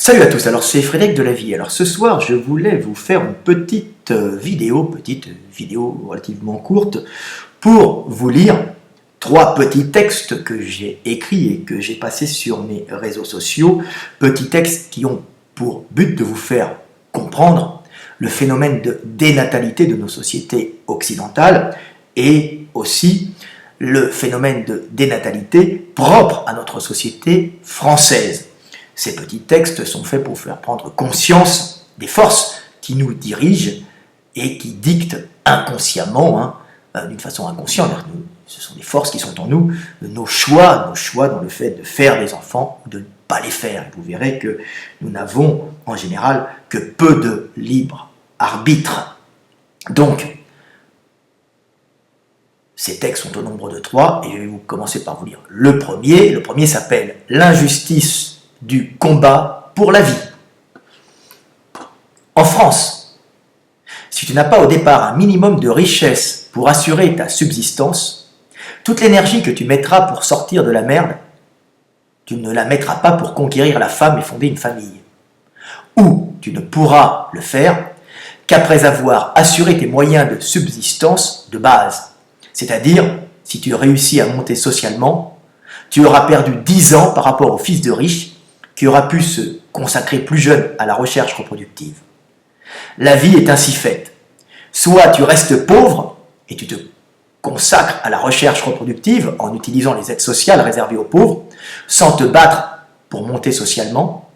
Salut à tous, alors c'est Frédéric de la Vie. Alors ce soir, je voulais vous faire une petite vidéo relativement courte, pour vous lire 3 petits textes que j'ai écrits et que j'ai passés sur mes réseaux sociaux. Petits textes qui ont pour but de vous faire comprendre le phénomène de dénatalité de nos sociétés occidentales et aussi le phénomène de dénatalité propre à notre société française. Ces petits textes sont faits pour faire prendre conscience des forces qui nous dirigent et qui dictent inconsciemment, d'une façon inconsciente, ce sont des forces qui sont en nous, nos choix dans le fait de faire des enfants ou de ne pas les faire. Et vous verrez que nous n'avons en général que peu de libre arbitre. Donc, ces textes sont au nombre de 3 et je vais vous commencer par vous lire le premier. Le premier s'appelle « L'injustice du combat pour la vie ». En France, si tu n'as pas au départ un minimum de richesse pour assurer ta subsistance, toute l'énergie que tu mettras pour sortir de la merde, tu ne la mettras pas pour conquérir la femme et fonder une famille. Ou tu ne pourras le faire qu'après avoir assuré tes moyens de subsistance de base. C'est-à-dire, si tu réussis à monter socialement, tu auras perdu 10 ans par rapport au fils de riche qui aura pu se consacrer plus jeune à la recherche reproductive. La vie est ainsi faite. Soit tu restes pauvre et tu te consacres à la recherche reproductive en utilisant les aides sociales réservées aux pauvres, sans te battre pour monter socialement.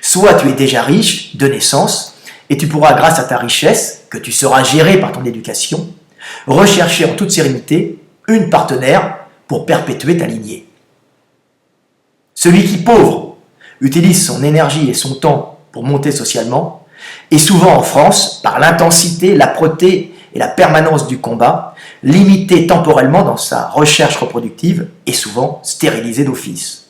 Soit tu es déjà riche de naissance et tu pourras, grâce à ta richesse, que tu seras géré par ton éducation, rechercher en toute sérénité une partenaire pour perpétuer ta lignée. Celui qui, pauvre, utilise son énergie et son temps pour monter socialement, et souvent en France, par l'intensité, l'âpreté et la permanence du combat, limité temporellement dans sa recherche reproductive et souvent stérilisé d'office.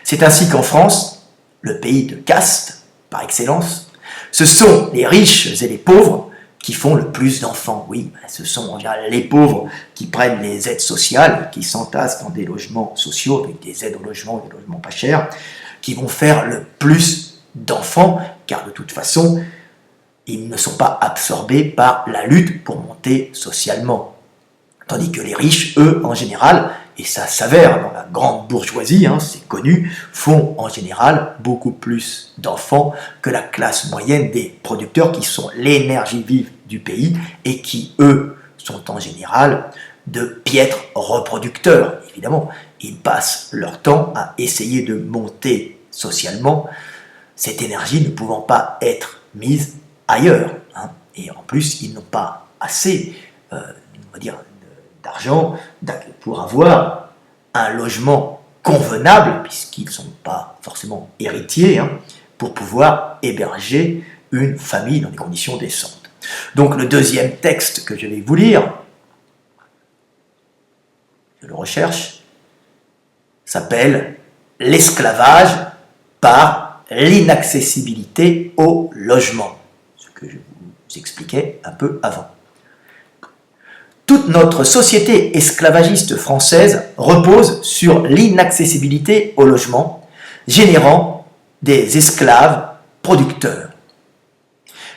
C'est ainsi qu'en France, le pays de caste, par excellence, ce sont les riches et les pauvres qui font le plus d'enfants. Oui, ce sont en général les pauvres qui prennent les aides sociales, qui s'entassent dans des logements sociaux avec des aides au logement, des logements pas chers, qui vont faire le plus d'enfants, car de toute façon, ils ne sont pas absorbés par la lutte pour monter socialement. Tandis que les riches, eux, en général, et ça s'avère dans la grande bourgeoisie, c'est connu, font en général beaucoup plus d'enfants que la classe moyenne des producteurs qui sont l'énergie vive du pays et qui, eux, sont en général de piètres reproducteurs. Évidemment, ils passent leur temps à essayer de monter socialement, cette énergie ne pouvant pas être mise ailleurs. Et en plus, ils n'ont pas assez, d'argent pour avoir un logement convenable, puisqu'ils ne sont pas forcément héritiers, pour pouvoir héberger une famille dans des conditions décentes. Donc le deuxième texte que je vais vous lire, je le recherche, s'appelle « L'esclavage par l'inaccessibilité au logement », ce que je vous expliquais un peu avant. Toute notre société esclavagiste française repose sur l'inaccessibilité au logement, générant des esclaves producteurs.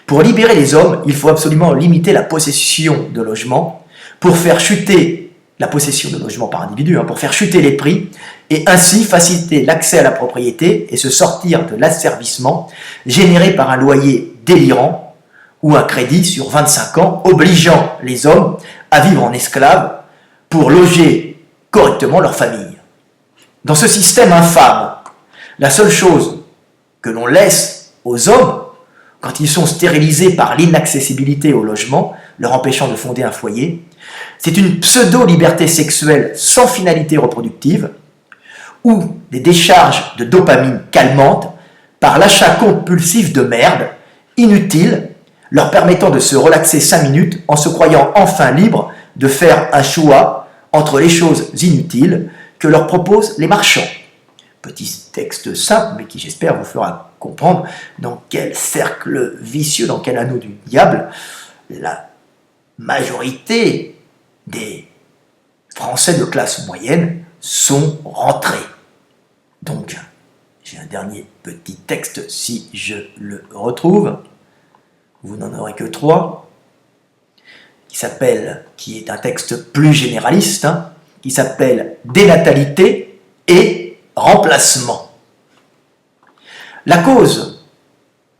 Pour libérer les hommes, il faut absolument limiter la possession de logements pour faire chuter la possession de logements par individu, pour faire chuter les prix et ainsi faciliter l'accès à la propriété et se sortir de l'asservissement généré par un loyer délirant ou un crédit sur 25 ans obligeant les hommes à vivre en esclaves pour loger correctement leur famille. Dans ce système infâme, la seule chose que l'on laisse aux hommes, quand ils sont stérilisés par l'inaccessibilité au logement, leur empêchant de fonder un foyer, c'est une pseudo-liberté sexuelle sans finalité reproductive ou des décharges de dopamine calmantes par l'achat compulsif de merde, inutile, leur permettant de se relaxer 5 minutes en se croyant enfin libres de faire un choix entre les choses inutiles que leur proposent les marchands. Petit texte simple, mais qui j'espère vous fera comprendre dans quel cercle vicieux, dans quel anneau du diable, la majorité des Français de classe moyenne sont rentrés. Donc, j'ai un dernier petit texte si je le retrouve. Vous n'en aurez que 3. Qui est un texte plus généraliste, hein, qui s'appelle « Dénatalité et remplacement ». La cause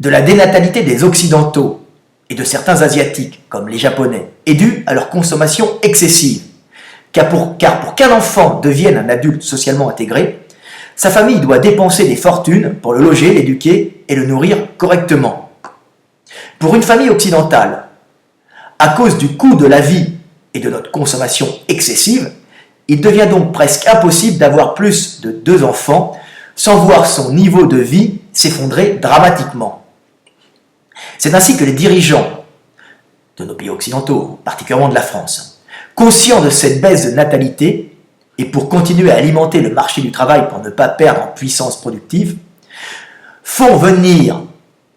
de la dénatalité des Occidentaux et de certains Asiatiques, comme les Japonais, est due à leur consommation excessive. Car pour qu'un enfant devienne un adulte socialement intégré, sa famille doit dépenser des fortunes pour le loger, l'éduquer et le nourrir correctement. Pour une famille occidentale, à cause du coût de la vie et de notre consommation excessive, il devient donc presque impossible d'avoir plus de 2 enfants sans voir son niveau de vie s'effondrer dramatiquement. C'est ainsi que les dirigeants de nos pays occidentaux, particulièrement de la France, conscients de cette baisse de natalité et pour continuer à alimenter le marché du travail pour ne pas perdre en puissance productive, font venir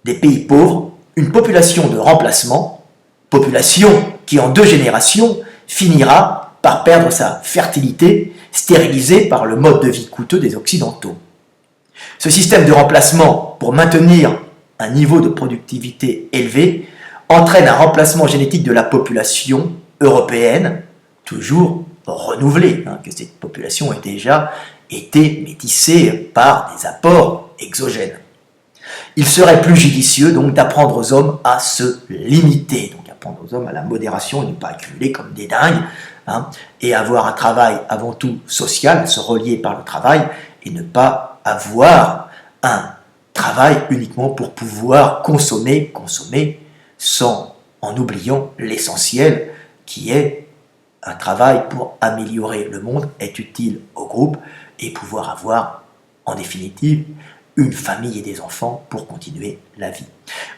des pays pauvres une population de remplacement, population qui en 2 générations finira par perdre sa fertilité, stérilisée par le mode de vie coûteux des Occidentaux. Ce système de remplacement, pour maintenir un niveau de productivité élevé, entraîne un remplacement génétique de la population européenne, toujours renouvelée, hein, que cette population ait déjà été métissée par des apports exogènes. Il serait plus judicieux donc d'apprendre aux hommes à se limiter, donc apprendre aux hommes à la modération et ne pas accumuler comme des dingues, hein, et avoir un travail avant tout social, se relier par le travail, et ne pas avoir un travail uniquement pour pouvoir consommer en oubliant l'essentiel qui est un travail pour améliorer le monde, être utile au groupe et pouvoir avoir en définitive une famille et des enfants pour continuer la vie.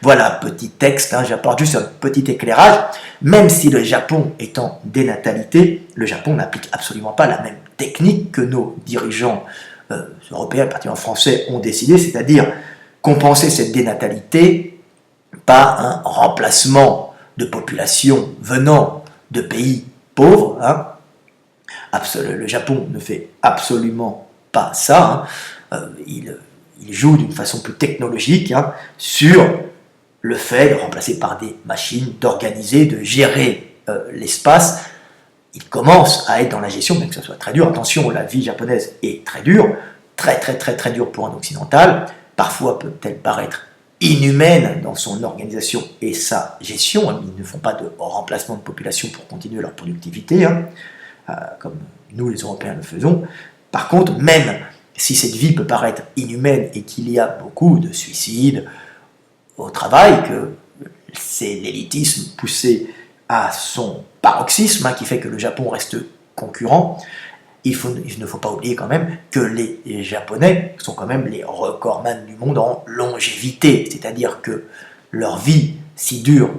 Voilà, petit texte, hein, j'apporte juste un petit éclairage. Même si le Japon est en dénatalité, le Japon n'applique absolument pas la même technique que nos dirigeants européens, particulièrement français, ont décidé, c'est-à-dire compenser cette dénatalité par un remplacement de population venant de pays pauvres. Hein. Le Japon ne fait absolument pas ça. Hein. Il joue d'une façon plus technologique, hein, sur le fait de remplacer par des machines, d'organiser, de gérer l'espace. Il commence à être dans la gestion, bien que ce soit très dur. Attention, la vie japonaise est très dure, très dure pour un occidental. Parfois peut-elle paraître inhumaine dans son organisation et sa gestion. Ils ne font pas de remplacement de population pour continuer leur productivité, hein, comme nous les Européens le faisons. Par contre, même si cette vie peut paraître inhumaine et qu'il y a beaucoup de suicides au travail, que c'est l'élitisme poussé à son paroxysme, hein, qui fait que le Japon reste concurrent, il ne faut pas oublier quand même que les Japonais sont quand même les recordman du monde en longévité, c'est-à-dire que leur vie si dure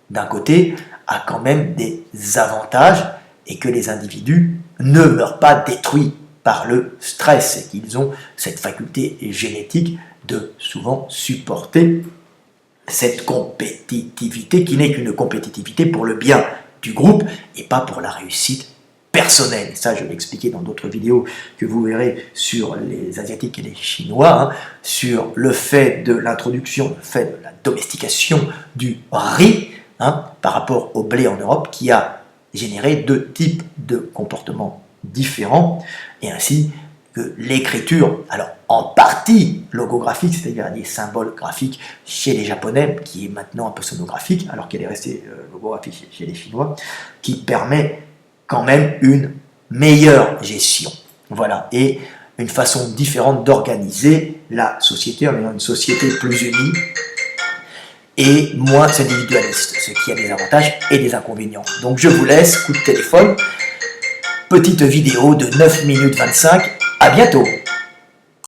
d'un côté a quand même des avantages et que les individus ne meurent pas détruits par le stress et qu'ils ont cette faculté génétique de souvent supporter cette compétitivité qui n'est qu'une compétitivité pour le bien du groupe et pas pour la réussite personnelle. Et ça, je l'ai expliqué dans d'autres vidéos que vous verrez sur les Asiatiques et les Chinois, hein, sur le fait de l'introduction, le fait de la domestication du riz, hein, par rapport au blé en Europe, qui a généré 2 types de comportements différents, et ainsi que l'écriture, alors en partie logographique, c'est-à-dire des symboles graphiques chez les Japonais, qui est maintenant un peu sonographique, alors qu'elle est restée logographique chez les Chinois, qui permet quand même une meilleure gestion. Voilà, et une façon différente d'organiser la société, en ayant une société plus unie et moins individualiste, ce qui a des avantages et des inconvénients. Donc je vous laisse, coup de téléphone, petite vidéo de 9 minutes 25, à bientôt.